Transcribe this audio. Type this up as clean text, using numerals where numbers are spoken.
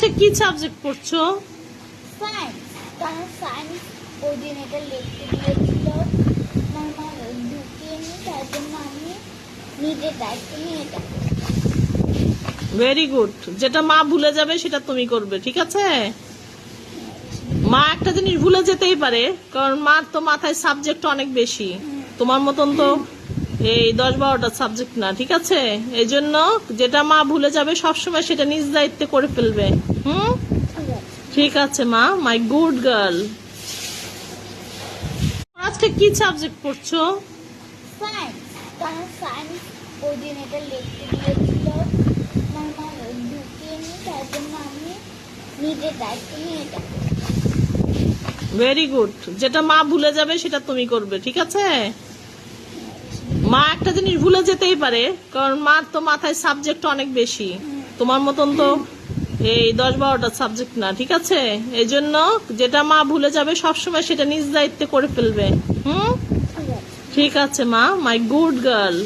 আজকে কি সাবজেক্ট পড়ছো? সায়েন্স। কারণ সায়েন্স ওই দিন এটা লিখতে দিয়েছিল, আমার মা ঢুকিয়ে নি, তার জন্য আমি নিজের দায়িত্ব নিয়ে এটা করছি। Very good. যেটা মা ভুলে যাবে সেটা তুমি করবে, ঠিক আছে? মা একটা জিনিস ভুলে যেতেই পারে, কারণ মার তো মাথায় সাবজেক্ট অনেক বেশি। তোমার মতন তো এই 10-12টা সাবজেক্ট না, ঠিক আছে? এই জন্য যেটা মা ভুলে যাবে সবসময় সেটা নিজ দায়িত্বে করে ফেলবে। ঠিক আছে। ঠিক আছে মা, মাই গুড গার্ল। আজকে কি সাবজেক্ট পড়ছো? সায়েন্স। কারণ সায়েন্স ওই দিন এটা লিখতে দিয়েছিল, আমার মা ঢুকিয়ে নি, তার জন্য আমি নিজের দায়িত্ব নিয়ে এটা করছি। Very good. যেটা মা ভুলে যাবে সেটা তুমি করবে, ঠিক আছে? মা একটা জিনিস ভুলে যেতেই পারে, কারণ মার তো মাথায় সাবজেক্ট অনেক বেশি। তোমার মতন তো এই 10-12টা সাবজেক্ট না, ঠিক আছে? এই জন্য যেটা মা ভুলে যাবে সবসময় সেটা নিজ দায়িত্বে করে ফেলবে। ঠিক আছে। ঠিক আছে মা, মাই গুড গার্ল।